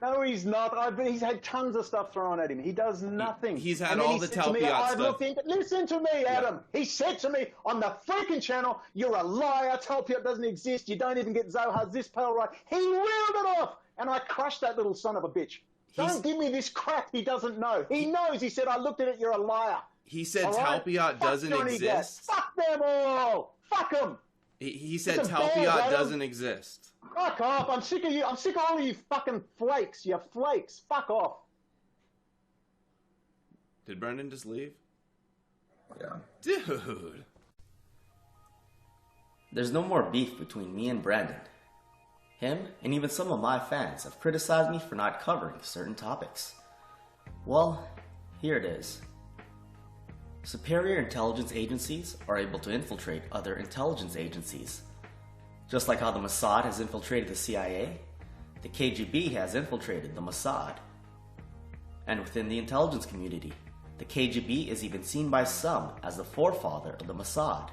No, he's not. He's had tons of stuff thrown at him. He does nothing. He's had all the Talpiot stuff. Listen to me, Adam. Yeah. He said to me on the freaking channel, "You're a liar. Talpiot doesn't exist. You don't even get Zohar's this pearl right." He reeled it off, and I crushed that little son of a bitch. Don't give me this crap he doesn't know. He knows. He said, "I looked at it. You're a liar." He said Talpiot doesn't exist. Fuck them all. Fuck them. He said Talpiot doesn't exist. Fuck off. I'm sick of you. I'm sick of all of you fucking flakes. You flakes. Fuck off. Did Brendan just leave? Yeah. Dude. There's no more beef between me and Brandon. Him, and even some of my fans, have criticized me for not covering certain topics. Well, here it is. Superior intelligence agencies are able to infiltrate other intelligence agencies. Just like how the Mossad has infiltrated the CIA, the KGB has infiltrated the Mossad. And within the intelligence community, the KGB is even seen by some as the forefather of the Mossad.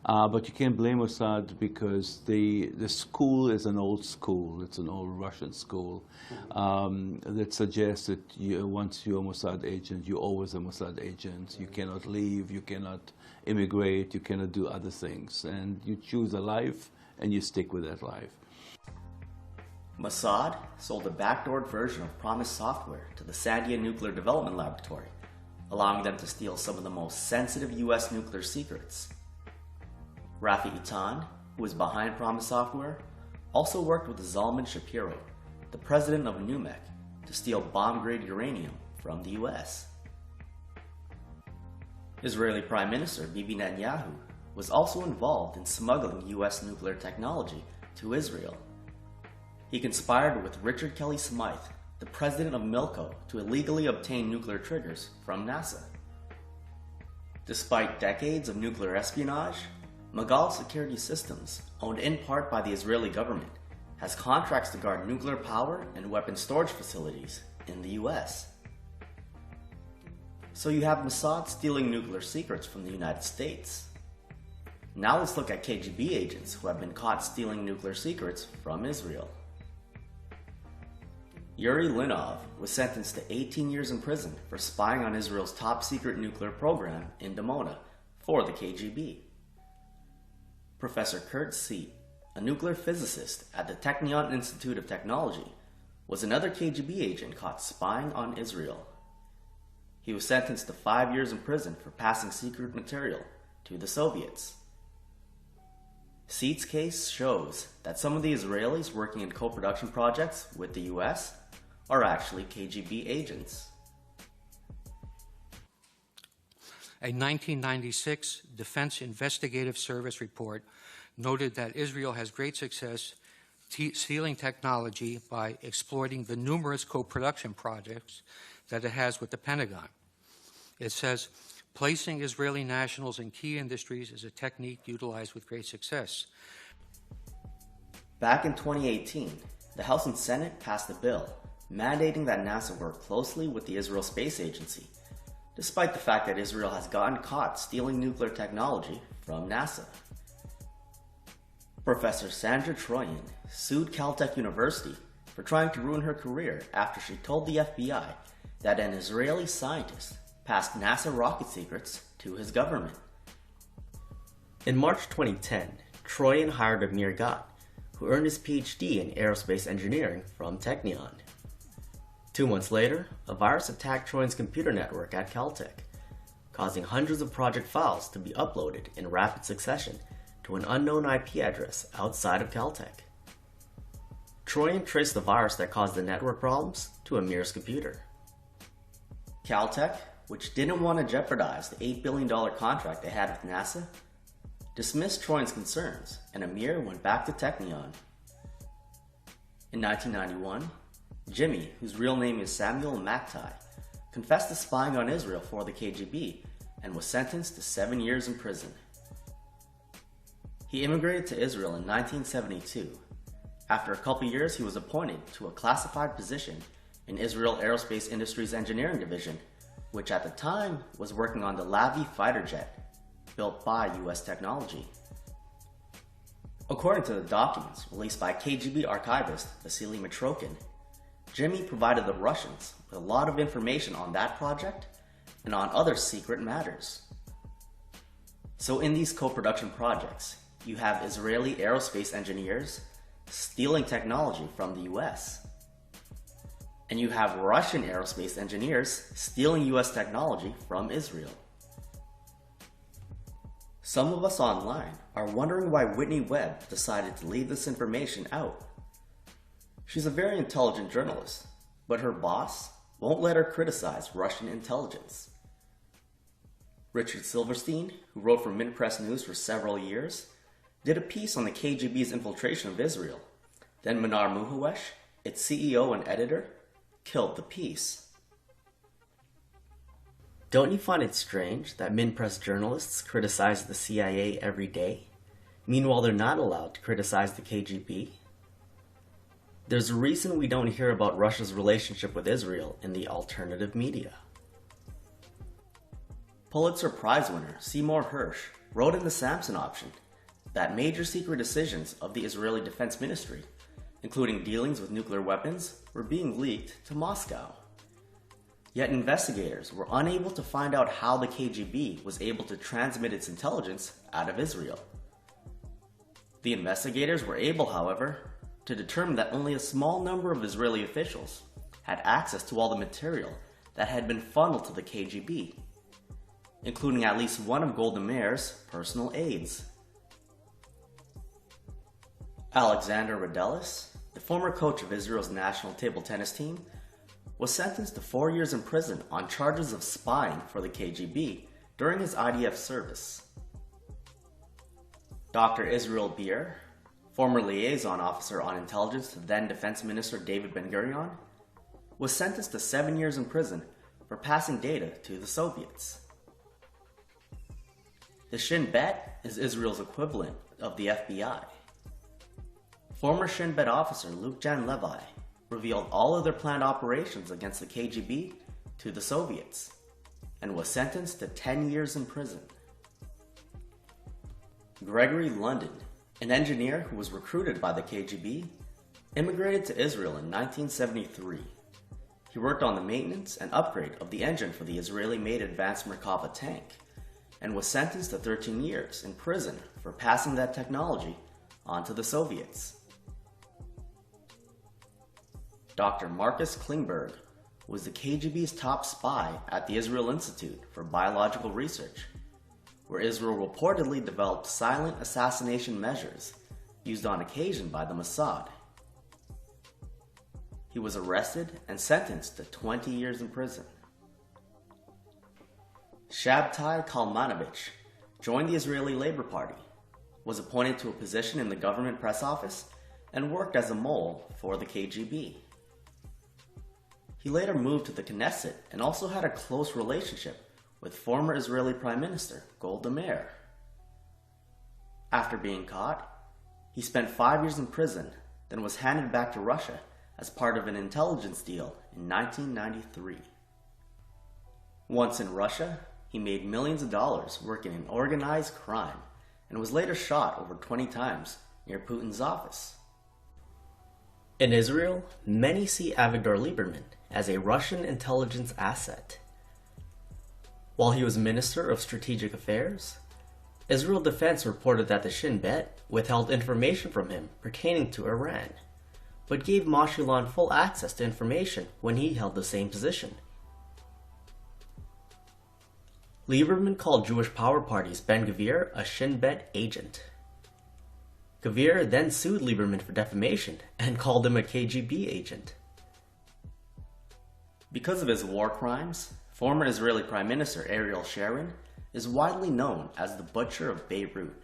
But you can't blame Mossad because the school is an old school. It's an old Russian school that suggests that once you're a Mossad agent, you're always a Mossad agent. You cannot leave, you cannot immigrate, you cannot do other things. And you choose a life and you stick with that life. Mossad sold a backdoored version of Promise software to the Sandia Nuclear Development Laboratory, allowing them to steal some of the most sensitive US nuclear secrets. Rafi Eitan, who is behind Promise Software, also worked with Zalman Shapiro, the president of NUMEC, to steal bomb-grade uranium from the US. Israeli Prime Minister Bibi Netanyahu was also involved in smuggling US nuclear technology to Israel. He conspired with Richard Kelly Smythe, the president of Milco, to illegally obtain nuclear triggers from NASA. Despite decades of nuclear espionage, Magal Security Systems, owned in part by the Israeli government, has contracts to guard nuclear power and weapon storage facilities in the US. So you have Mossad stealing nuclear secrets from the United States. Now let's look at KGB agents who have been caught stealing nuclear secrets from Israel. Yuri Linov was sentenced to 18 years in prison for spying on Israel's top-secret nuclear program in Dimona for the KGB. Professor Kurt Seat, a nuclear physicist at the Technion Institute of Technology, was another KGB agent caught spying on Israel. He was sentenced to 5 years in prison for passing secret material to the Soviets. Seat's case shows that some of the Israelis working in co-production projects with the US are actually KGB agents. A 1996 Defense Investigative Service report noted that Israel has great success stealing technology by exploiting the numerous co-production projects that it has with the Pentagon. It says, placing Israeli nationals in key industries is a technique utilized with great success. Back in 2018, the House and Senate passed a bill mandating that NASA work closely with the Israel Space Agency, despite the fact that Israel has gotten caught stealing nuclear technology from NASA. Professor Sandra Troyan sued Caltech University for trying to ruin her career after she told the FBI that an Israeli scientist passed NASA rocket secrets to his government. In March 2010, Troyan hired Amir Ghat, who earned his PhD in aerospace engineering from Technion. 2 months later, a virus attacked Troyan's computer network at Caltech, causing hundreds of project files to be uploaded in rapid succession to an unknown IP address outside of Caltech. Troyan traced the virus that caused the network problems to Amir's computer. Caltech, which didn't want to jeopardize the $8 billion contract they had with NASA, dismissed Troyan's concerns, and Amir went back to Technion. In 1991, Jimmy, whose real name is Samuel Maktai, confessed to spying on Israel for the KGB and was sentenced to 7 years in prison. He immigrated to Israel in 1972. After a couple years, he was appointed to a classified position in Israel Aerospace Industries Engineering Division, which at the time was working on the Lavi fighter jet, built by US technology. According to the documents released by KGB archivist Vasily Mitrokhin, Jimmy provided the Russians with a lot of information on that project and on other secret matters. So in these co-production projects, you have Israeli aerospace engineers stealing technology from the US. And you have Russian aerospace engineers stealing US technology from Israel. Some of us online are wondering why Whitney Webb decided to leave this information out. She's a very intelligent journalist, but her boss won't let her criticize Russian intelligence. Richard Silverstein, who wrote for Mint Press News for several years, did a piece on the KGB's infiltration of Israel. Then Manar Muhawesh, its CEO and editor, killed the piece. Don't you find it strange that Mint Press journalists criticize the CIA every day? Meanwhile, they're not allowed to criticize the KGB? There's a reason we don't hear about Russia's relationship with Israel in the alternative media. Pulitzer Prize winner Seymour Hersh wrote in The Samson Option that major secret decisions of the Israeli Defense Ministry, including dealings with nuclear weapons, were being leaked to Moscow. Yet investigators were unable to find out how the KGB was able to transmit its intelligence out of Israel. The investigators were able, however, to determine that only a small number of Israeli officials had access to all the material that had been funneled to the KGB, including at least one of Golda Meir's personal aides. Alexander Radelis, the former coach of Israel's national table tennis team, was sentenced to 4 years in prison on charges of spying for the KGB during his IDF service. Dr. Israel Beer, former liaison officer on intelligence to then Defense Minister David Ben-Gurion, was sentenced to 7 years in prison for passing data to the Soviets. The Shin Bet is Israel's equivalent of the FBI. Former Shin Bet officer Luke Jan Levi revealed all of their planned operations against the KGB to the Soviets and was sentenced to 10 years in prison. Gregory London, an engineer who was recruited by the KGB, immigrated to Israel in 1973. He worked on the maintenance and upgrade of the engine for the Israeli-made advanced Merkava tank and was sentenced to 13 years in prison for passing that technology on to the Soviets. Dr. Marcus Klingberg was the KGB's top spy at the Israel Institute for Biological Research, where Israel reportedly developed silent assassination measures used on occasion by the Mossad. He was arrested and sentenced to 20 years in prison. Shabtai Kalmanovich joined the Israeli Labor Party, was appointed to a position in the government press office, and worked as a mole for the KGB. He later moved to the Knesset and also had a close relationship with former Israeli Prime Minister Golda Meir. After being caught, he spent 5 years in prison, then was handed back to Russia as part of an intelligence deal in 1993. Once in Russia, he made millions of dollars working in organized crime and was later shot over 20 times near Putin's office. In Israel, many see Avigdor Lieberman as a Russian intelligence asset. While he was Minister of Strategic Affairs, Israel Defense reported that the Shin Bet withheld information from him pertaining to Iran, but gave Moshilan full access to information when he held the same position. Lieberman called Jewish Power Party's Ben-Gvir a Shin Bet agent. Gvir then sued Lieberman for defamation and called him a KGB agent. Because of his war crimes, former Israeli Prime Minister Ariel Sharon is widely known as the Butcher of Beirut.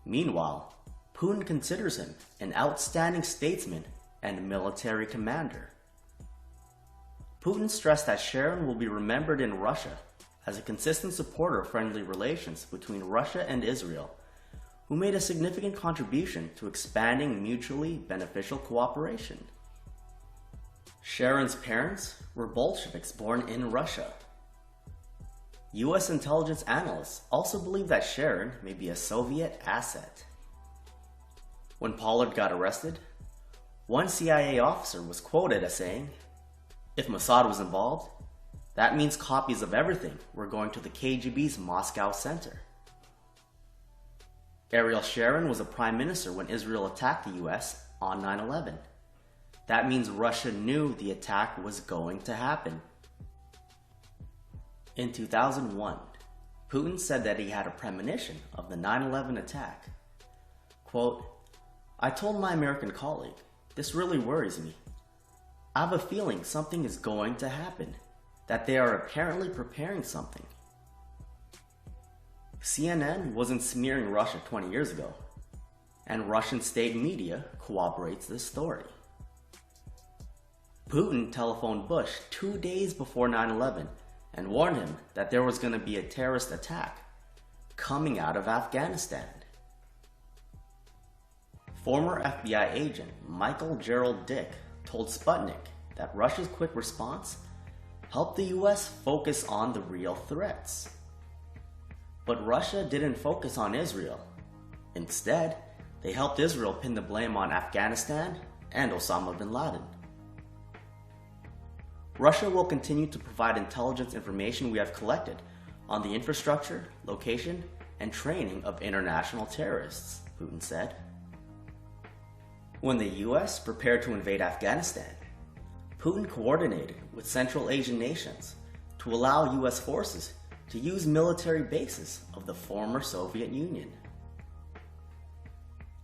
Meanwhile, Putin considers him an outstanding statesman and military commander. Putin stressed that Sharon will be remembered in Russia as a consistent supporter of friendly relations between Russia and Israel, who made a significant contribution to expanding mutually beneficial cooperation. Sharon's parents were Bolsheviks born in Russia. US intelligence analysts also believe that Sharon may be a Soviet asset. When Pollard got arrested, one CIA officer was quoted as saying, "If Mossad was involved, that means copies of everything were going to the KGB's Moscow center." Ariel Sharon was a prime minister when Israel attacked the US on 9/11. That means Russia knew the attack was going to happen. In 2001, Putin said that he had a premonition of the 9/11 attack. Quote, "I told my American colleague, this really worries me. I have a feeling something is going to happen, that they are apparently preparing something." CNN wasn't smearing Russia 20 years ago, and Russian state media corroborates this story. Putin telephoned Bush 2 days before 9/11 and warned him that there was going to be a terrorist attack coming out of Afghanistan. Former FBI agent Michael Gerald Dick told Sputnik that Russia's quick response helped the US focus on the real threats. But Russia didn't focus on Israel. Instead, they helped Israel pin the blame on Afghanistan and Osama bin Laden. Russia will continue to provide intelligence information we have collected on the infrastructure, location, and training of international terrorists, Putin said. When the US prepared to invade Afghanistan, Putin coordinated with Central Asian nations to allow US forces to use military bases of the former Soviet Union.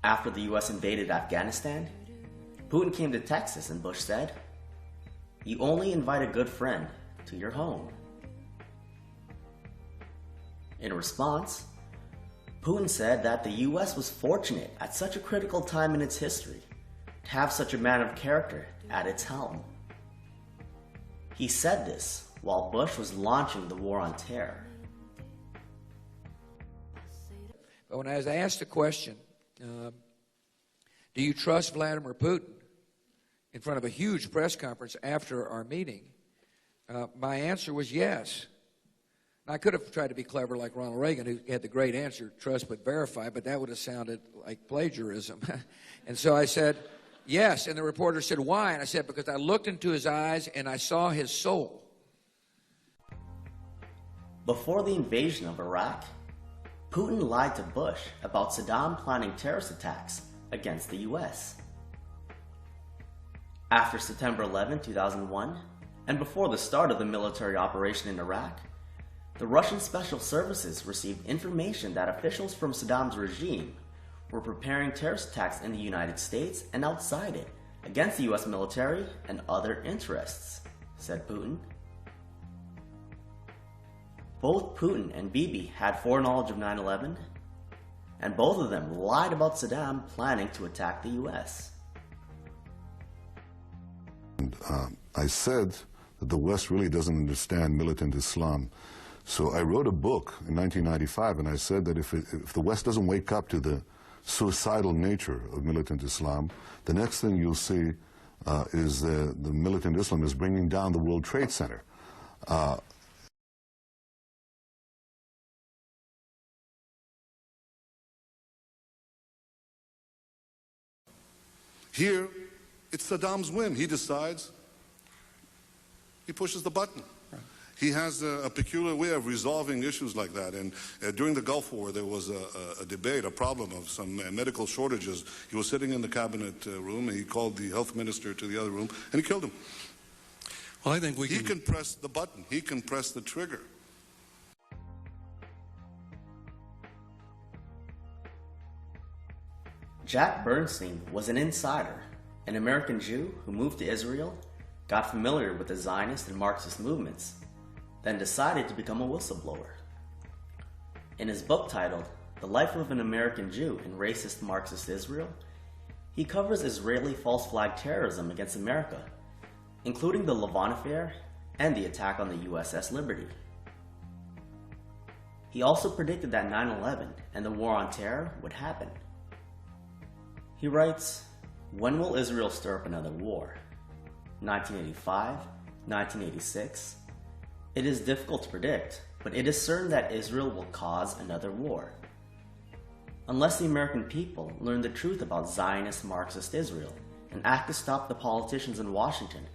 After the US invaded Afghanistan, Putin came to Texas and Bush said, "You only invite a good friend to your home." In response, Putin said that the US was fortunate at such a critical time in its history to have such a man of character at its helm. He said this while Bush was launching the war on terror. But when I was asked the question, do you trust Vladimir Putin, in front of a huge press conference after our meeting, my answer was yes. I could have tried to be clever like Ronald Reagan, who had the great answer, trust but verify, but that would have sounded like plagiarism. And so I said, yes. And the reporter said, why? And I said, because I looked into his eyes and I saw his soul. Before the invasion of Iraq, Putin lied to Bush about Saddam planning terrorist attacks against the US. After September 11, 2001, and before the start of the military operation in Iraq, the Russian special services received information that officials from Saddam's regime were preparing terrorist attacks in the United States and outside it against the US military and other interests, said Putin. Both Putin and Bibi had foreknowledge of 9/11, and both of them lied about Saddam planning to attack the US. I said that the West really doesn't understand militant Islam. So I wrote a book in 1995, and I said that if the West doesn't wake up to the suicidal nature of militant Islam, the next thing you'll see is the militant Islam is bringing down the World Trade Center. Here, it's Saddam's whim. He decides, he pushes the button. Right. He has a peculiar way of resolving issues like that. And during the Gulf War, there was a debate, a problem of some medical shortages. He was sitting in the cabinet room, and he called the health minister to the other room, and he killed him. Well, I think he can press the button. He can press the trigger. Jack Bernstein was an insider, an American Jew who moved to Israel, got familiar with the Zionist and Marxist movements, then decided to become a whistleblower. In his book titled The Life of an American Jew in Racist Marxist Israel, he covers Israeli false flag terrorism against America, including the Lavon affair and the attack on the USS Liberty. He also predicted that 9/11 and the war on terror would happen. He writes, "When will Israel stir up another war? 1985? 1986? It is difficult to predict, but it is certain that Israel will cause another war. unless the American people learn the truth about Zionist Marxist Israel and act to stop the politicians in Washington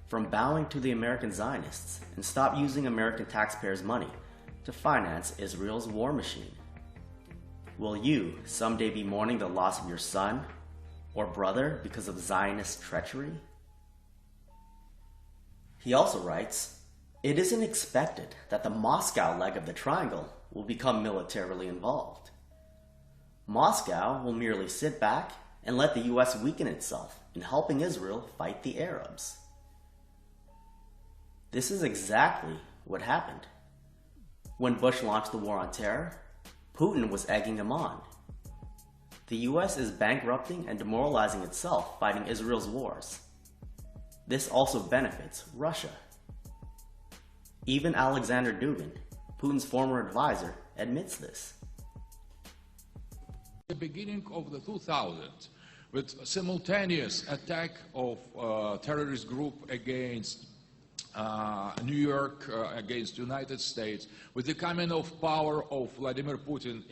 from bowing to the American Zionists and stop using American taxpayers' money to finance Israel's war machine. Will you someday be mourning the loss of your son or brother because of Zionist treachery? He also writes, "It isn't expected that the Moscow leg of the triangle will become militarily involved. Moscow will merely sit back and let the US weaken itself in helping Israel fight the Arabs." This is exactly what happened. When Bush launched the war on terror, Putin was egging him on. The US is bankrupting and demoralizing itself fighting Israel's wars. This also benefits Russia. Even Alexander Dugin, Putin's former advisor, admits this. The beginning of the 2000s, with simultaneous attack of terrorist group against New York, against United States, with the coming of power of Vladimir Putin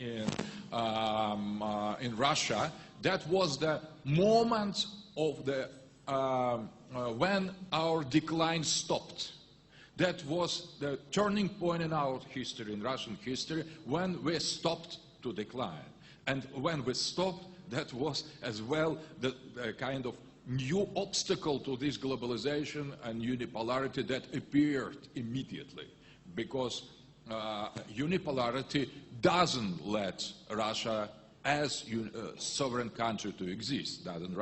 in Russia, that was the moment of the when our decline stopped. That was the turning point in our history, in Russian history, when we stopped to decline. And when we stopped, that was as well the kind of new obstacle to this globalization and unipolarity that appeared immediately. Because unipolarity doesn't let Russia as a sovereign country to exist, doesn't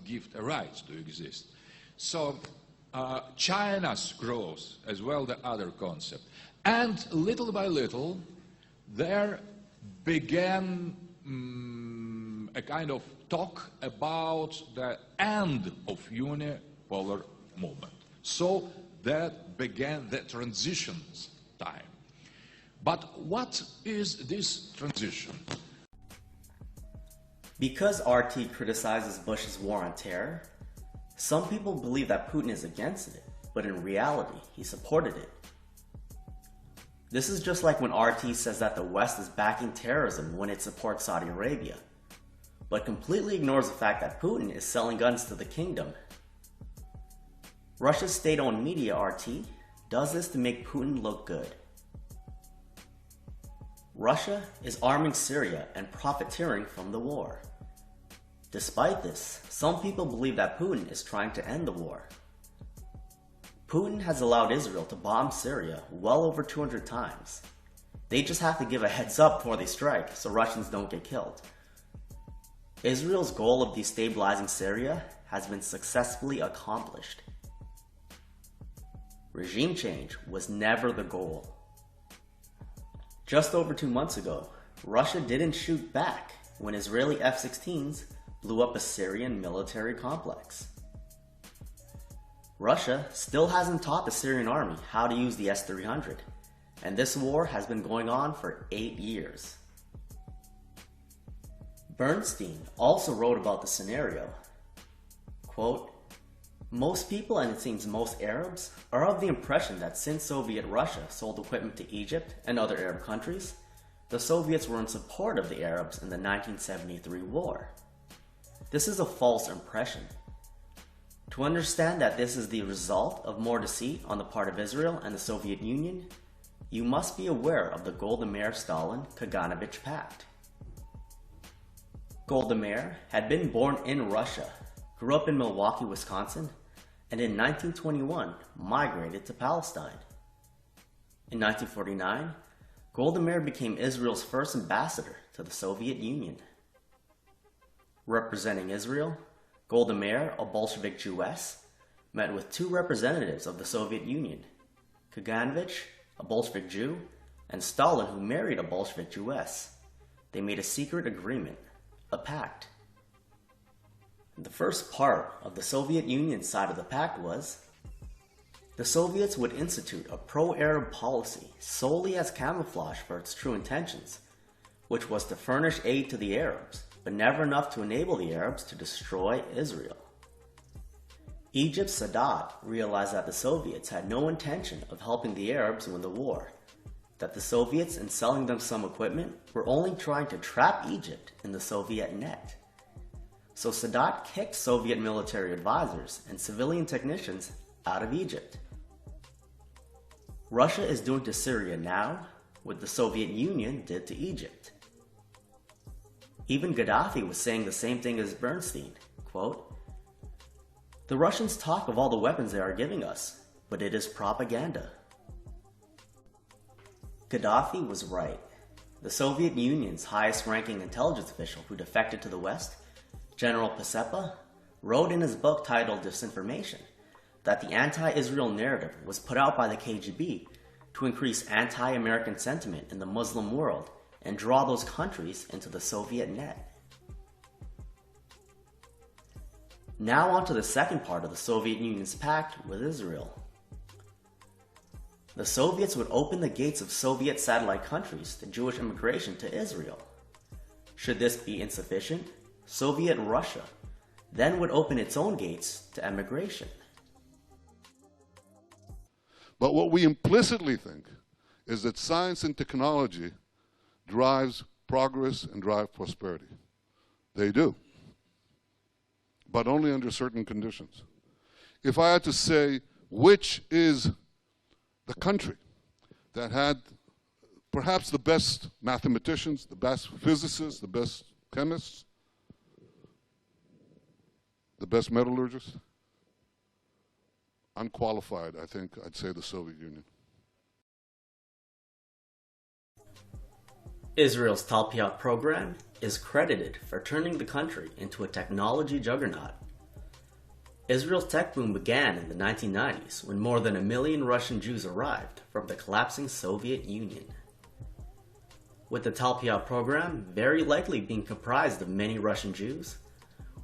give a right to exist. So China's growth as well, the other concept. And little by little, there began a kind of talk about the end of unipolar movement. So that began the transitions time. But what is this transition? Because RT criticizes Bush's war on terror, some people believe that Putin is against it, but in reality, he supported it. This is just like when RT says that the West is backing terrorism when it supports Saudi Arabia, but completely ignores the fact that Putin is selling guns to the kingdom. Russia's state-owned media, RT, does this to make Putin look good. Russia is arming Syria and profiteering from the war. Despite this, some people believe that Putin is trying to end the war. Putin has allowed Israel to bomb Syria well over 200 times. They just have to give a heads up before they strike so Russians don't get killed. Israel's goal of destabilizing Syria has been successfully accomplished. Regime change was never the goal. Just over 2 months ago, Russia didn't shoot back when Israeli F-16s blew up a Syrian military complex. Russia still hasn't taught the Syrian army how to use the S-300, and this war has been going on for 8 years. Bernstein also wrote about the scenario. Quote, "Most people, and it seems most Arabs, are of the impression that since Soviet Russia sold equipment to Egypt and other Arab countries, the Soviets were in support of the Arabs in the 1973 war. This is a false impression. To understand that this is the result of more deceit on the part of Israel and the Soviet Union, you must be aware of the Golda Meir-Stalin-Kaganovich Pact. Golda Meir had been born in Russia, grew up in Milwaukee, Wisconsin, and in 1921 migrated to Palestine. In 1949, Golda Meir became Israel's first ambassador to the Soviet Union. Representing Israel, Golda Meir, a Bolshevik Jewess, met with 2 representatives of the Soviet Union, Kaganovich, a Bolshevik Jew, and Stalin, who married a Bolshevik Jewess. They made a secret agreement, a pact. The first part of the Soviet Union side of the pact was the Soviets would institute a pro-Arab policy solely as camouflage for its true intentions, which was to furnish aid to the Arabs, but never enough to enable the Arabs to destroy Israel. Egypt's Sadat realized that the Soviets had no intention of helping the Arabs win the war, that the Soviets, in selling them some equipment, were only trying to trap Egypt in the Soviet net. So Sadat kicked Soviet military advisors and civilian technicians out of Egypt. Russia is doing to Syria now what the Soviet Union did to Egypt. Even Gaddafi was saying the same thing as Bernstein, quote, "The Russians talk of all the weapons they are giving us, but it is propaganda." Gaddafi was right. The Soviet Union's highest-ranking intelligence official who defected to the West, General Pacepa, wrote in his book titled Disinformation that the anti-Israel narrative was put out by the KGB to increase anti-American sentiment in the Muslim world and draw those countries into the Soviet net. Now on to the second part of the Soviet Union's pact with Israel. The Soviets would open the gates of Soviet satellite countries to Jewish immigration to Israel. Should this be insufficient, Soviet Russia then would open its own gates to emigration. But what we implicitly think is that science and technology drives progress and drive prosperity. They do, but only under certain conditions. If I had to say which is the country that had perhaps the best mathematicians, the best physicists, the best chemists, the best metallurgists, unqualified, I think I'd say the Soviet Union. Israel's Talpiot program is credited for turning the country into a technology juggernaut. Israel's tech boom began in the 1990s when more than 1 million Russian Jews arrived from the collapsing Soviet Union. With the Talpiot program very likely being comprised of many Russian Jews,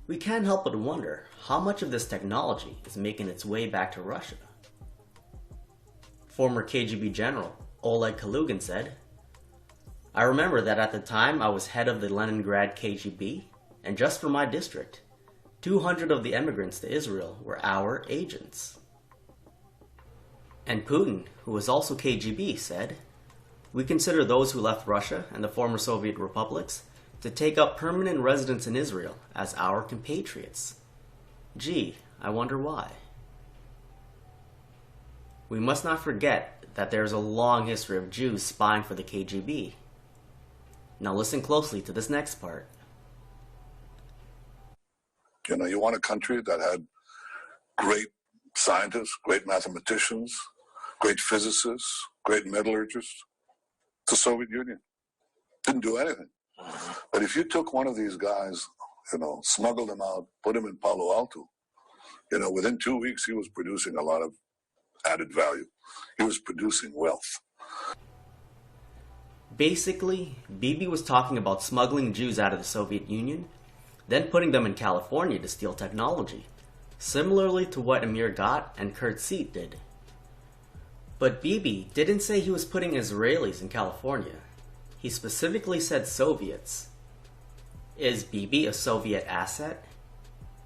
we can't help but wonder how much of this technology is making its way back to Russia. Former KGB General Oleg Kalugin said, "I remember that at the time I was head of the Leningrad KGB, and just for my district, 200 of the emigrants to Israel were our agents." And Putin, who was also KGB, said, "We consider those who left Russia and the former Soviet republics to take up permanent residence in Israel as our compatriots. Gee, I wonder why." We must not forget that there is a long history of Jews spying for the KGB. Now listen closely to this next part. You know, you want a country that had great scientists, great mathematicians, great physicists, great metallurgists. The Soviet Union didn't do anything. But if you took one of these guys, you know, smuggled him out, put him in Palo Alto, you know, within 2 weeks he was producing a lot of added value. He was producing wealth. Basically, Bibi was talking about smuggling Jews out of the Soviet Union, then putting them in California to steal technology, similarly to what Amir Gott and Kurt Seat did. But Bibi didn't say he was putting Israelis in California. He specifically said Soviets. Is Bibi a Soviet asset?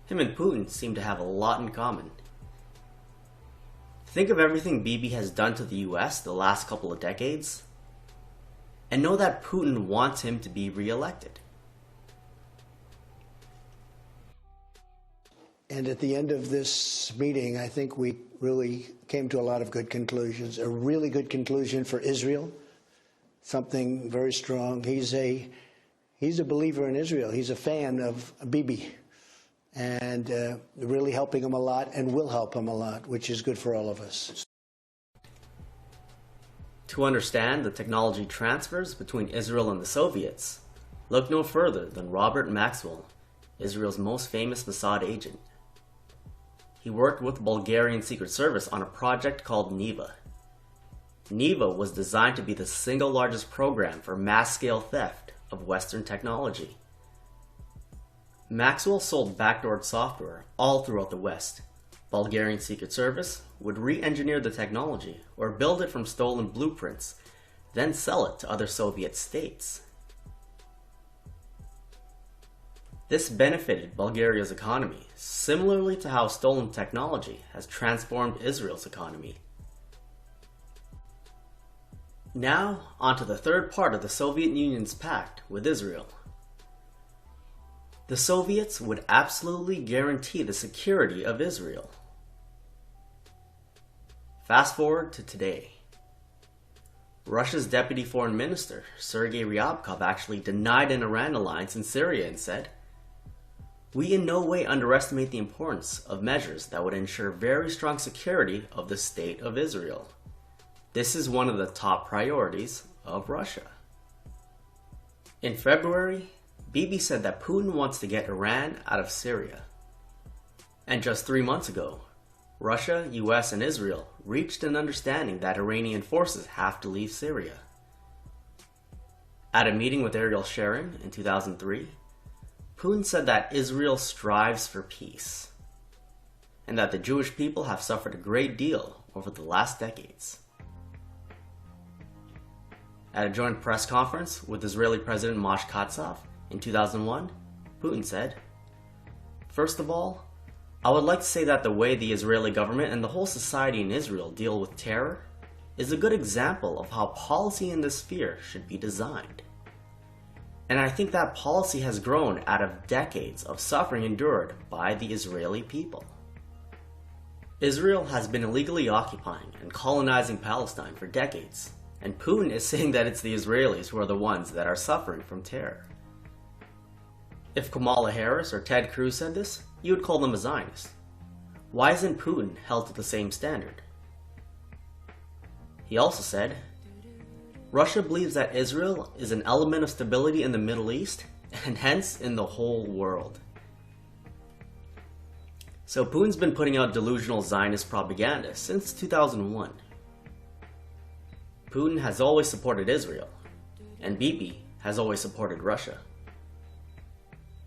Him and Putin seem to have a lot in common. Think of everything Bibi has done to the US the last couple of decades, and know that Putin wants him to be re-elected. And at the end of this meeting, I think we really came to a lot of good conclusions. A really good conclusion for Israel, something very strong. He's a believer in Israel. He's a fan of Bibi, and really helping him a lot, and will help him a lot, which is good for all of us. To understand the technology transfers between Israel and the Soviets, look no further than Robert Maxwell, Israel's most famous Mossad agent. He worked with the Bulgarian Secret Service on a project called NEVA. NEVA was designed to be the single largest program for mass-scale theft of Western technology. Maxwell sold backdoored software all throughout the West. Bulgarian Secret Service would re-engineer the technology or build it from stolen blueprints, then sell it to other Soviet states. This benefited Bulgaria's economy, similarly to how stolen technology has transformed Israel's economy. Now, onto the third part of the Soviet Union's pact with Israel. The Soviets would absolutely guarantee the security of Israel. Fast forward to today. Russia's Deputy Foreign Minister, Sergei Ryabkov, actually denied an Iran alliance in Syria and said, "We in no way underestimate the importance of measures that would ensure very strong security of the State of Israel. This is one of the top priorities of Russia." In February, Bibi said that Putin wants to get Iran out of Syria. And just 3 months ago, Russia, US, and Israel reached an understanding that Iranian forces have to leave Syria. At a meeting with Ariel Sharon in 2003, Putin said that Israel strives for peace, and that the Jewish people have suffered a great deal over the last decades. At a joint press conference with Israeli President Moshe Katsav in 2001, Putin said, "First of all, I would like to say that the way the Israeli government and the whole society in Israel deal with terror is a good example of how policy in this sphere should be designed. And I think that policy has grown out of decades of suffering endured by the Israeli people. Israel has been illegally occupying and colonizing Palestine for decades, and Putin is saying that it's the Israelis who are the ones that are suffering from terror. If Kamala Harris or Ted Cruz said this, you would call them a Zionist. Why isn't Putin held to the same standard?" He also said, "Russia believes that Israel is an element of stability in the Middle East, and hence in the whole world." So Putin's been putting out delusional Zionist propaganda since 2001. Putin has always supported Israel, and Bibi has always supported Russia.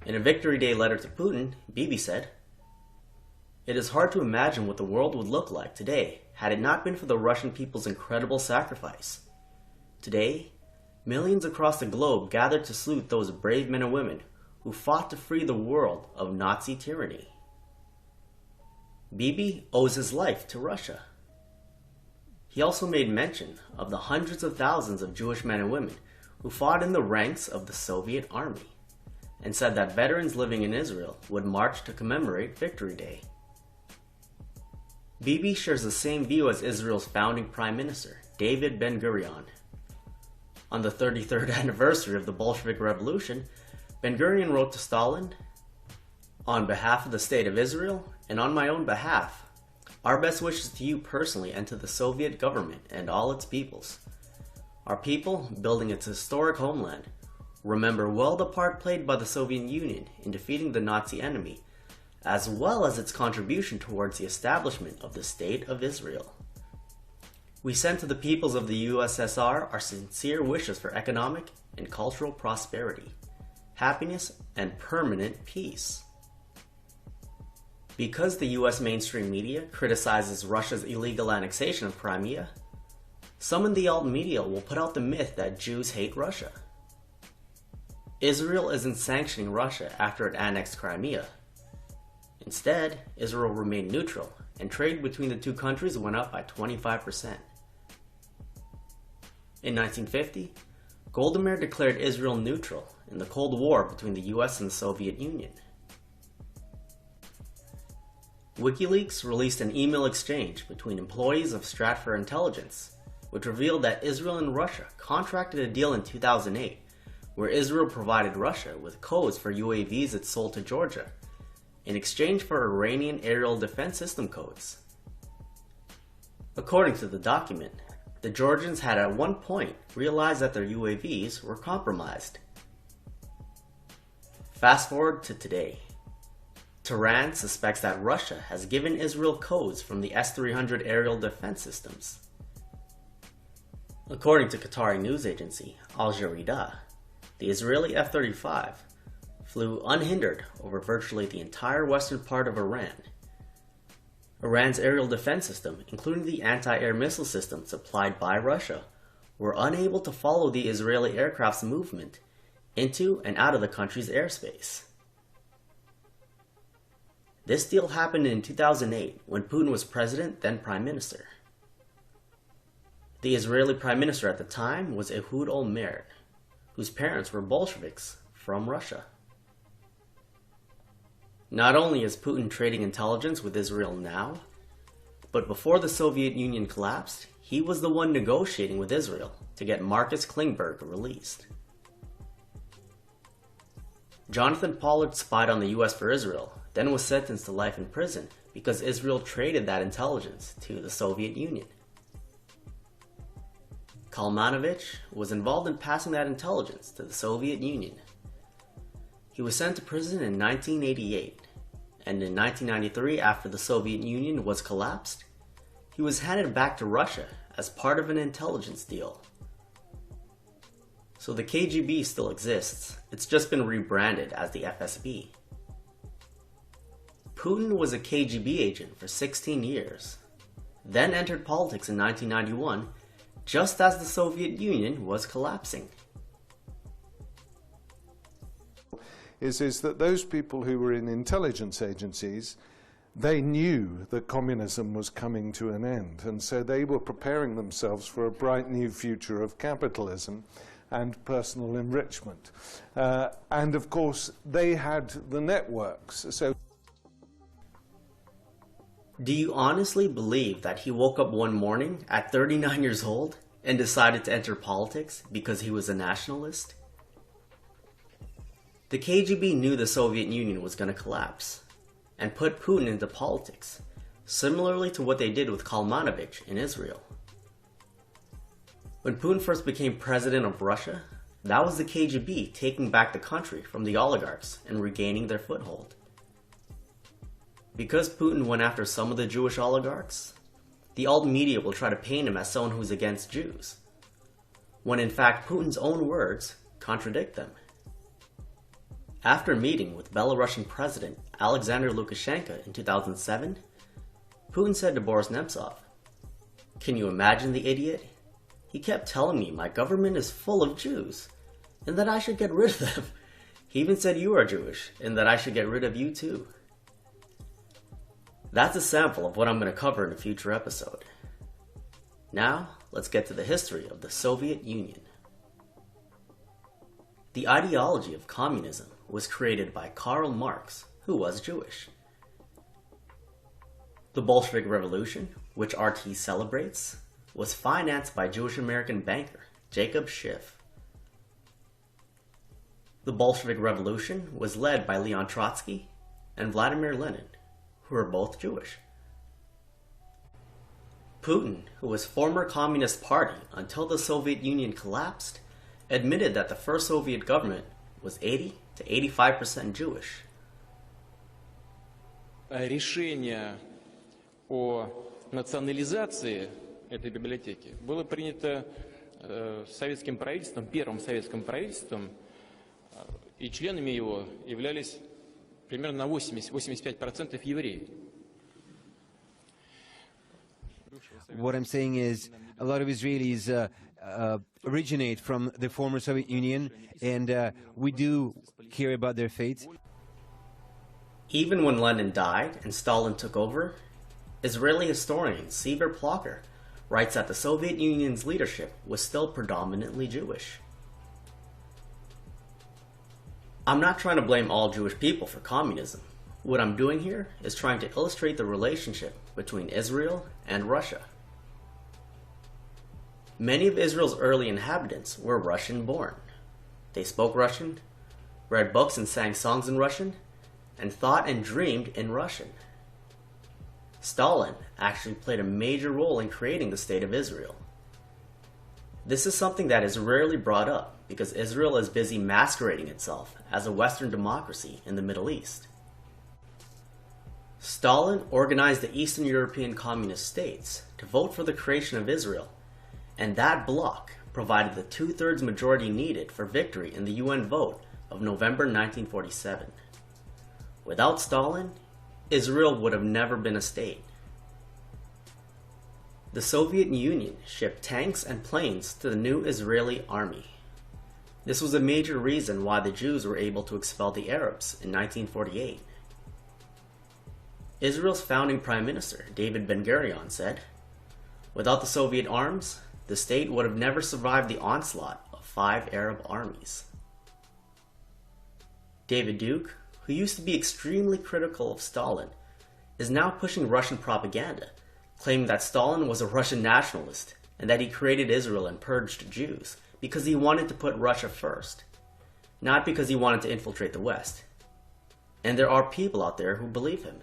In a Victory Day letter to Putin, Bibi said, "It is hard to imagine what the world would look like today had it not been for the Russian people's incredible sacrifice. Today, millions across the globe gathered to salute those brave men and women who fought to free the world of Nazi tyranny." Bibi owes his life to Russia. He also made mention of the hundreds of thousands of Jewish men and women who fought in the ranks of the Soviet army, and said that veterans living in Israel would march to commemorate Victory Day. Bibi shares the same view as Israel's founding Prime Minister, David Ben-Gurion. On the 33rd anniversary of the Bolshevik Revolution, Ben-Gurion wrote to Stalin, "On behalf of the State of Israel, and on my own behalf, our best wishes to you personally and to the Soviet government and all its peoples. Our people, building its historic homeland, remember well the part played by the Soviet Union in defeating the Nazi enemy, as well as its contribution towards the establishment of the State of Israel. We send to the peoples of the USSR our sincere wishes for economic and cultural prosperity, happiness, and permanent peace." Because the US mainstream media criticizes Russia's illegal annexation of Crimea, some in the alt media will put out the myth that Jews hate Russia. Israel isn't sanctioning Russia after it annexed Crimea. Instead, Israel remained neutral, and trade between the two countries went up by 25%. In 1950, Golda Meir declared Israel neutral in the Cold War between the US and the Soviet Union. WikiLeaks released an email exchange between employees of Stratfor Intelligence, which revealed that Israel and Russia contracted a deal in 2008 where Israel provided Russia with codes for UAVs it sold to Georgia, in exchange for Iranian aerial defense system codes. According to the document, the Georgians had at one point realized that their UAVs were compromised. Fast forward to today. Tehran suspects that Russia has given Israel codes from the S-300 aerial defense systems. According to Qatari news agency Al Jazeera, the Israeli F-35 flew unhindered over virtually the entire western part of Iran. Iran's aerial defense system, including the anti-air missile system supplied by Russia, were unable to follow the Israeli aircraft's movement into and out of the country's airspace. This deal happened in 2008 when Putin was president, then prime minister. The Israeli Prime Minister at the time was Ehud Olmert, whose parents were Bolsheviks from Russia. Not only is Putin trading intelligence with Israel now, but before the Soviet Union collapsed, he was the one negotiating with Israel to get Marcus Klingberg released. Jonathan Pollard spied on the US for Israel, then was sentenced to life in prison because Israel traded that intelligence to the Soviet Union. Kalmanovich was involved in passing that intelligence to the Soviet Union. He was sent to prison in 1988, and in 1993, after the Soviet Union was collapsed, he was handed back to Russia as part of an intelligence deal. So the KGB still exists, it's just been rebranded as the FSB. Putin was a KGB agent for 16 years, then entered politics in 1991, just as the Soviet Union was collapsing. Is that those people who were in intelligence agencies, they knew that communism was coming to an end, and so they were preparing themselves for a bright new future of capitalism and personal enrichment. And of course, they had the networks. So, do you honestly believe that he woke up one morning at 39 years old and decided to enter politics because he was a nationalist? The KGB knew the Soviet Union was going to collapse and put Putin into politics, similarly to what they did with Kalmanovich in Israel. When Putin first became president of Russia, that was the KGB taking back the country from the oligarchs and regaining their foothold. Because Putin went after some of the Jewish oligarchs, the alt media will try to paint him as someone who's against Jews, when in fact Putin's own words contradict them. After meeting with Belarusian President Alexander Lukashenko in 2007, Putin said to Boris Nemtsov, "Can you imagine the idiot? He kept telling me my government is full of Jews, and that I should get rid of them. He even said you are Jewish, and that I should get rid of you too." That's a sample of what I'm going to cover in a future episode. Now, let's get to the history of the Soviet Union. The ideology of communism was created by Karl Marx, who was Jewish. The Bolshevik Revolution, which RT celebrates, was financed by Jewish-American banker Jacob Schiff. The Bolshevik Revolution was led by Leon Trotsky and Vladimir Lenin, who were both Jewish. Putin, who was former Communist Party until the Soviet Union collapsed, admitted that the first Soviet government was 80 to 85% Jewish. Решение о национализации этой библиотеки было принято советским правительством, первым советским правительством, и членами его являлись примерно на 80-85% евреи. What I'm saying is a lot of Israelis originate from the former Soviet Union, and we do care about their fate. Even when Lenin died and Stalin took over, Israeli historian Sever Plocker writes that the Soviet Union's leadership was still predominantly Jewish. I'm not trying to blame all Jewish people for communism. What I'm doing here is trying to illustrate the relationship between Israel and Russia. Many of Israel's early inhabitants were Russian-born. They spoke Russian, read books and sang songs in Russian, and thought and dreamed in Russian. Stalin actually played a major role in creating the State of Israel. This is something that is rarely brought up because Israel is busy masquerading itself as a Western democracy in the Middle East. Stalin organized the Eastern European communist states to vote for the creation of Israel, and that bloc provided the 2/3 majority needed for victory in the UN vote of November 1947. Without Stalin, Israel would have never been a state. The Soviet Union shipped tanks and planes to the new Israeli army. This was a major reason why the Jews were able to expel the Arabs in 1948. Israel's founding Prime Minister, David Ben-Gurion, said, "Without the Soviet arms, the state would have never survived the onslaught of 5 Arab armies. David Duke, who used to be extremely critical of Stalin, is now pushing Russian propaganda, claiming that Stalin was a Russian nationalist and that he created Israel and purged Jews because he wanted to put Russia first, not because he wanted to infiltrate the West. And there are people out there who believe him.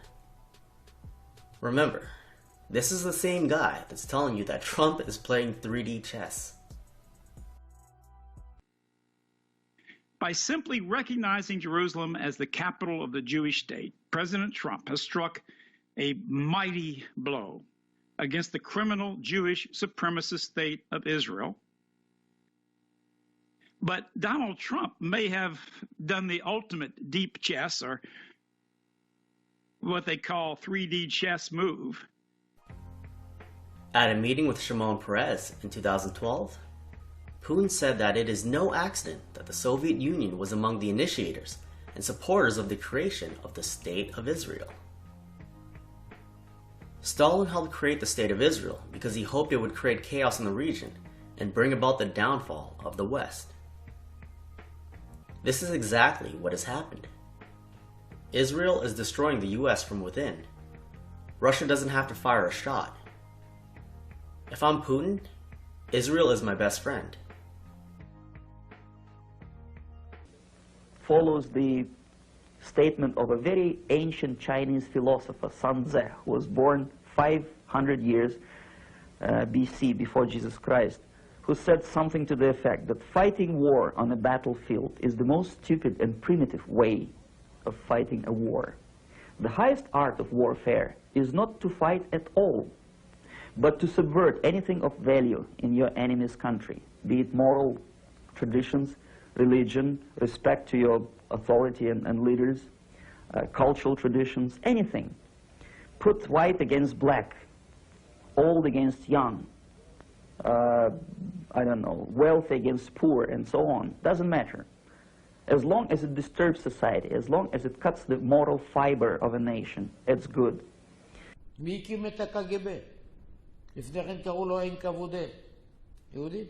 Remember, this is the same guy that's telling you that Trump is playing 3D chess. By simply recognizing Jerusalem as the capital of the Jewish state, President Trump has struck a mighty blow against the criminal Jewish supremacist state of Israel. But Donald Trump may have done the ultimate deep chess, or what they call 3D chess move. At a meeting with Shimon Peres in 2012, Putin said that it is no accident that the Soviet Union was among the initiators and supporters of the creation of the State of Israel. Stalin helped create the State of Israel because he hoped it would create chaos in the region and bring about the downfall of the West. This is exactly what has happened. Israel is destroying the US from within. Russia doesn't have to fire a shot. If I'm Putin, Israel is my best friend. Follows the statement of a very ancient Chinese philosopher, Sun Tzu, who was born 500 years BC, before Jesus Christ, who said something to the effect that fighting war on a battlefield is the most stupid and primitive way of fighting a war. The highest art of warfare is not to fight at all, but to subvert anything of value in your enemy's country, be it moral traditions, religion, respect to your authority and leaders, cultural traditions, anything. Put white against black, old against young, I don't know, wealthy against poor, and so on. Doesn't matter. As long as it disturbs society, as long as it cuts the moral fiber of a nation, it's good. מי הקים את הקג"ב? לפני כן קראו לו עין כבודד. יהודי?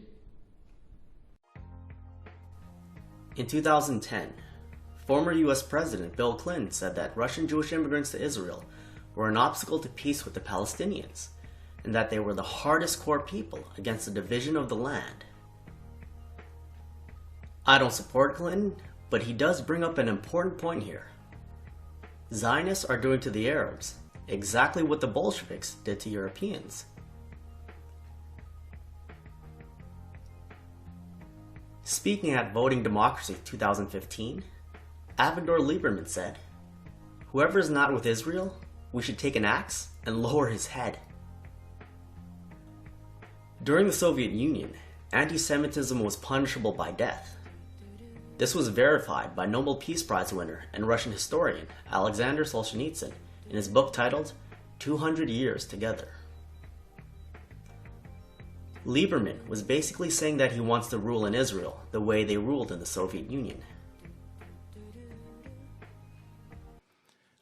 In 2010, former US President Bill Clinton said that Russian Jewish immigrants to Israel were an obstacle to peace with the Palestinians, and that they were the hardest core people against the division of the land. I don't support Clinton, but he does bring up an important point here. Zionists are doing to the Arabs exactly what the Bolsheviks did to Europeans. Speaking at Voting Democracy 2015, Avigdor Lieberman said, "Whoever is not with Israel, we should take an axe and lower his head." During the Soviet Union, anti-Semitism was punishable by death. This was verified by Nobel Peace Prize winner and Russian historian Alexander Solzhenitsyn in his book titled 200 Years Together. Lieberman was basically saying that he wants to rule in Israel the way they ruled in the Soviet Union.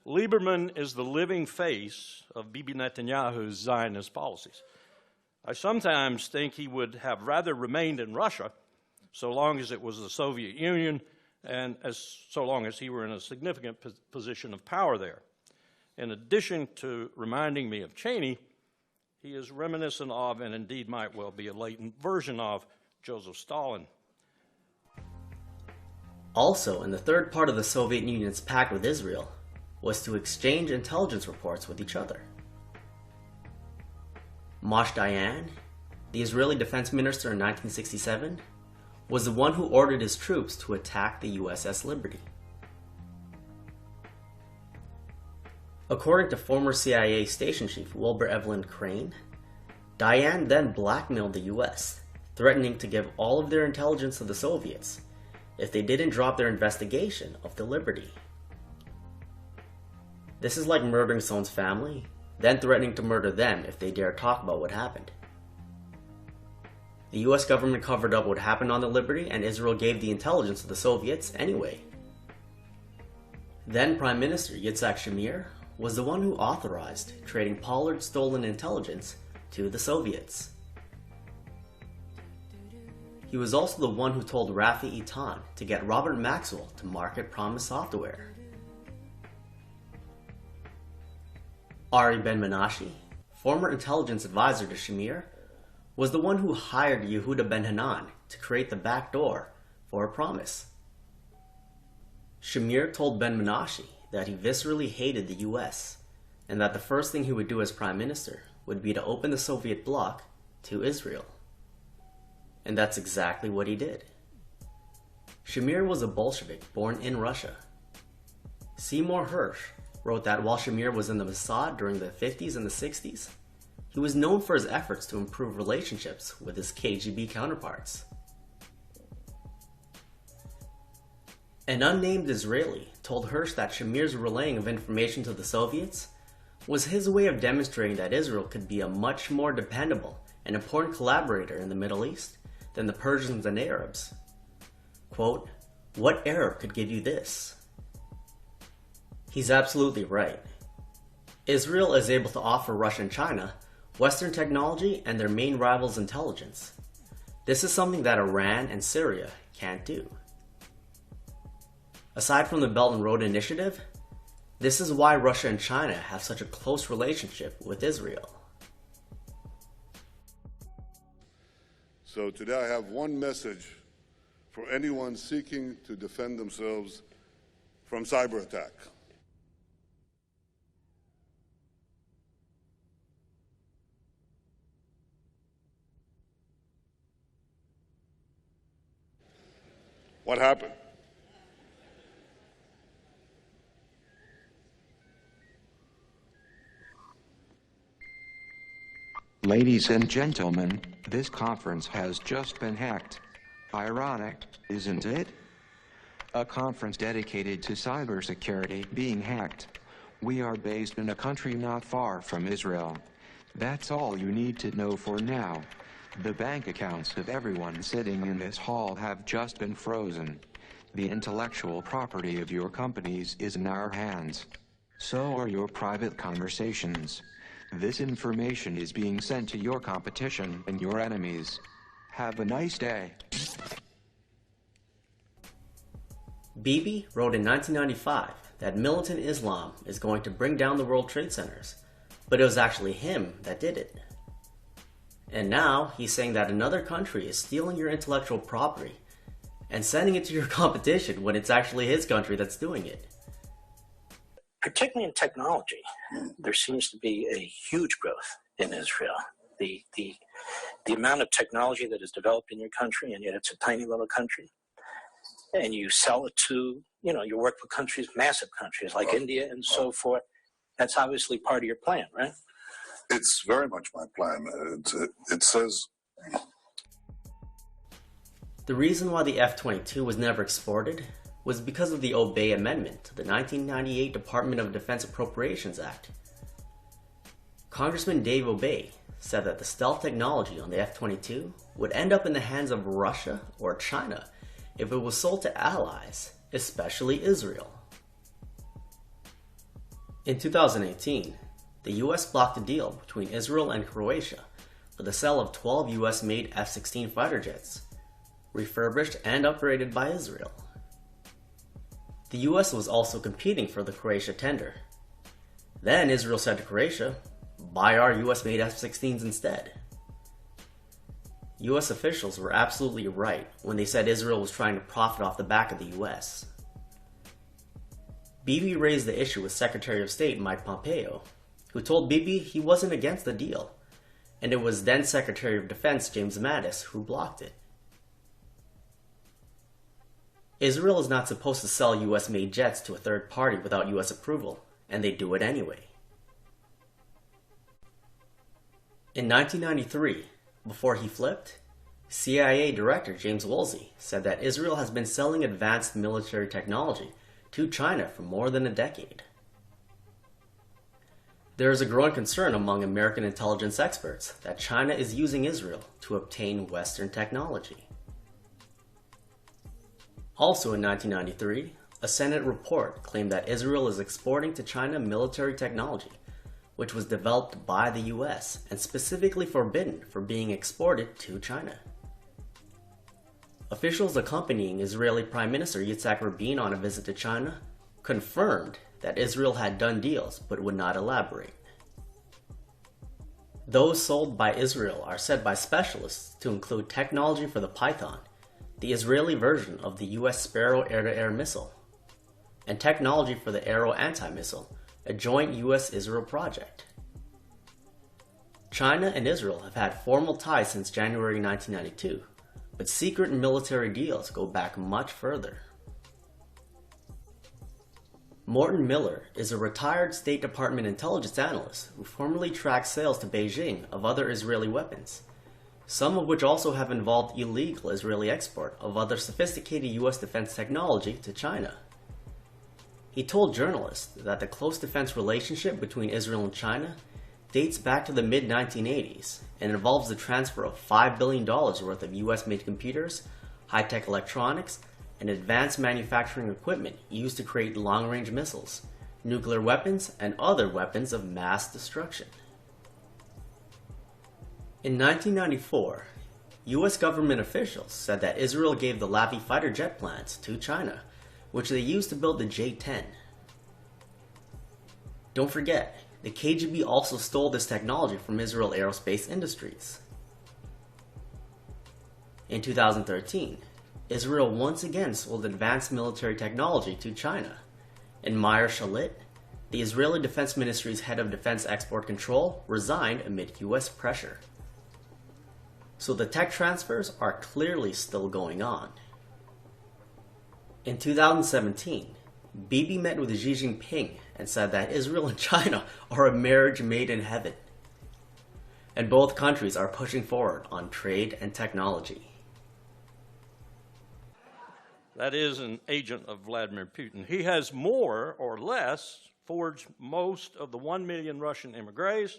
Lieberman is the living face of Bibi Netanyahu's Zionist policies. I sometimes think he would have rather remained in Russia so long as it was the Soviet Union and so long as he were in a significant position of power there. In addition to reminding me of Cheney, he is reminiscent of, and indeed might well be a latent version of, Joseph Stalin. Also, in the third part of the Soviet Union's pact with Israel was to exchange intelligence reports with each other. Moshe Dayan, the Israeli defense minister in 1967, was the one who ordered his troops to attack the USS Liberty. According to former CIA station chief Wilbur Evelyn Crane, Dayan then blackmailed the US, threatening to give all of their intelligence to the Soviets if they didn't drop their investigation of the Liberty. This is like murdering someone's family, then threatening to murder them if they dare talk about what happened. The US government covered up what happened on the Liberty, and Israel gave the intelligence to the Soviets anyway. Then Prime Minister Yitzhak Shamir was the one who authorized trading Pollard's stolen intelligence to the Soviets. He was also the one who told Rafi Eitan to get Robert Maxwell to market Promise software. Ari Ben-Menashe, former intelligence advisor to Shamir, was the one who hired Yehuda Ben-Hanan to create the backdoor for Promise. Shamir told Ben-Menashe that he viscerally hated the US and that the first thing he would do as prime minister would be to open the Soviet bloc to Israel. And that's exactly what he did. Shamir was a Bolshevik born in Russia. Seymour Hersh wrote that while Shamir was in the Mossad during the 50s and the 60s, he was known for his efforts to improve relationships with his KGB counterparts. An unnamed Israeli told Hersh that Shamir's relaying of information to the Soviets was his way of demonstrating that Israel could be a much more dependable and important collaborator in the Middle East than the Persians and Arabs. Quote, "What Arab could give you this?" He's absolutely right. Israel is able to offer Russia and China Western technology and their main rivals' intelligence. This is something that Iran and Syria can't do. Aside from the Belt and Road Initiative, this is why Russia and China have such a close relationship with Israel. So today I have one message for anyone seeking to defend themselves from cyber attack. What happened? Ladies and gentlemen, this conference has just been hacked. Ironic, isn't it? A conference dedicated to cybersecurity being hacked. We are based in a country not far from Israel. That's all you need to know for now. The bank accounts of everyone sitting in this hall have just been frozen. The intellectual property of your companies is in our hands. So are your private conversations. This information is being sent to your competition and your enemies. Have a nice day. Bibi wrote in 1995 that militant Islam is going to bring down the World Trade Centers, but it was actually him that did it. And now he's saying that another country is stealing your intellectual property and sending it to your competition when it's actually his country that's doing it. Particularly in technology, there seems to be a huge growth in Israel. The amount of technology that is developed in your country, and yet it's a tiny little country, and you sell it to, you work with countries, massive countries like India and so forth. That's obviously part of your plan, right? It's very much my plan. It says... The reason why the F-22 was never exported was because of the Obey Amendment to the 1998 Department of Defense Appropriations Act. Congressman Dave Obey said that the stealth technology on the F-22 would end up in the hands of Russia or China if it was sold to allies, especially Israel. In 2018, the US blocked a deal between Israel and Croatia for the sale of 12 US-made F-16 fighter jets, refurbished and upgraded by Israel. The US was also competing for the Croatia tender. Then Israel said to Croatia, "Buy our US-made F-16s instead." US officials were absolutely right when they said Israel was trying to profit off the back of the US. Bibi raised the issue with Secretary of State Mike Pompeo, who told Bibi he wasn't against the deal, and it was then Secretary of Defense James Mattis who blocked it. Israel is not supposed to sell US-made jets to a third party without US approval, and they do it anyway. In 1993, before he flipped, CIA Director James Woolsey said that Israel has been selling advanced military technology to China for more than a decade. There is a growing concern among American intelligence experts that China is using Israel to obtain Western technology. Also in 1993, a Senate report claimed that Israel is exporting to China military technology, which was developed by the US and specifically forbidden from being exported to China. officials accompanying Israeli Prime Minister Yitzhak Rabin on a visit to China confirmed that Israel had done deals but would not elaborate. Those sold by Israel are said by specialists to include technology for the Python, the Israeli version of the US Sparrow air-to-air missile, and technology for the Arrow anti-missile, a joint US-Israel project. China and Israel have had formal ties since January 1992, but secret military deals go back much further. Morton Miller is a retired State Department intelligence analyst who formerly tracked sales to Beijing of other Israeli weapons, some of which also have involved illegal Israeli export of other sophisticated US defense technology to China. He told journalists that the close defense relationship between Israel and China dates back to the mid-1980s and involves the transfer of $5 billion worth of US-made computers, high-tech electronics, and advanced manufacturing equipment used to create long-range missiles, nuclear weapons, and other weapons of mass destruction. In 1994, US government officials said that Israel gave the Lavi fighter jet plans to China, which they used to build the J-10. Don't forget, the KGB also stole this technology from Israel Aerospace Industries. In 2013, Israel once again sold advanced military technology to China, and Meir Shalit, the Israeli Defense Ministry's head of defense export control, resigned amid US pressure. So the tech transfers are clearly still going on. In 2017, Bibi met with Xi Jinping and said that Israel and China are a marriage made in heaven. And both countries are pushing forward on trade and technology. That is an agent of Vladimir Putin. He has more or less forged most of the 1 million Russian emigres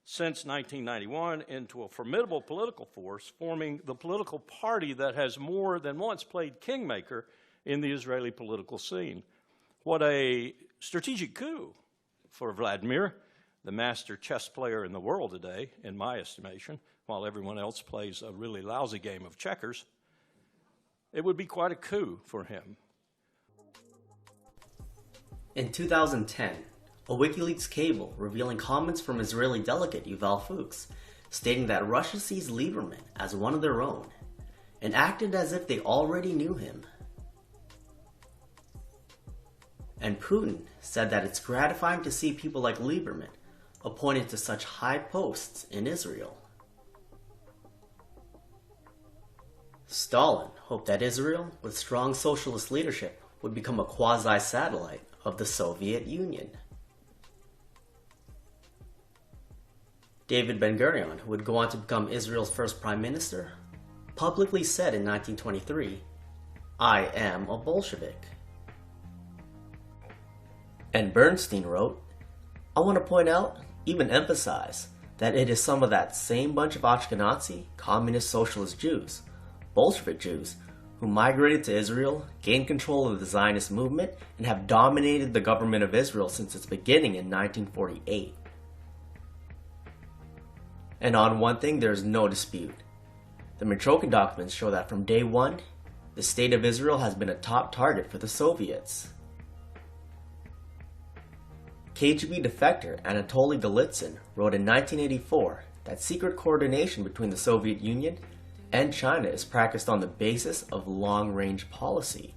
since 1991 into a formidable political force, forming the political party that has more than once played kingmaker in the Israeli political scene. What a strategic coup for Vladimir, the master chess player in the world today, in my estimation, while everyone else plays a really lousy game of checkers. It would be quite a coup for him. In 2010, a WikiLeaks cable revealing comments from Israeli delegate Yuval Fuchs stating that Russia sees Lieberman as one of their own and acted as if they already knew him. And Putin said that it's gratifying to see people like Lieberman appointed to such high posts in Israel. Stalin hoped that Israel, with strong socialist leadership, would become a quasi-satellite of the Soviet Union. David Ben-Gurion, who would go on to become Israel's first prime minister, publicly said in 1923, "I am a Bolshevik." And Bernstein wrote, "I want to point out, even emphasize, that it is some of that same bunch of Ashkenazi, communist socialist Jews, Bolshevik Jews, who migrated to Israel, gained control of the Zionist movement, and have dominated the government of Israel since its beginning in 1948. And on one thing there is no dispute. The Mitrokin documents show that from day one, the state of Israel has been a top target for the Soviets." KGB defector Anatoly Golitsyn wrote in 1984 that secret coordination between the Soviet Union and China is practiced on the basis of long-range policy.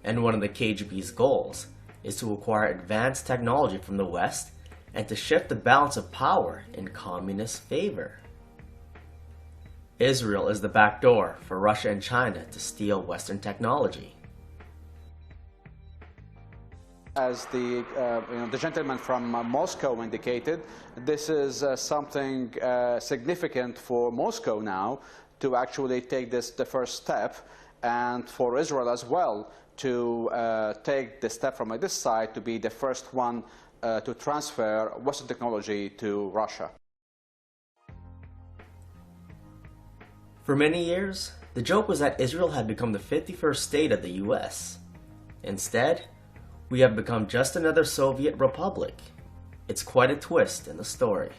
And one of the KGB's goals is to acquire advanced technology from the West and to shift the balance of power in communist favor. Israel is the back door for Russia and China to steal Western technology. As the gentleman from Moscow indicated, this is something significant for Moscow now to actually take the first step, and for Israel as well to take the step from this side to be the first one to transfer Western technology to Russia. For many years, the joke was that Israel had become the 51st state of the US. Instead, we have become just another Soviet republic. It's quite a twist in the story.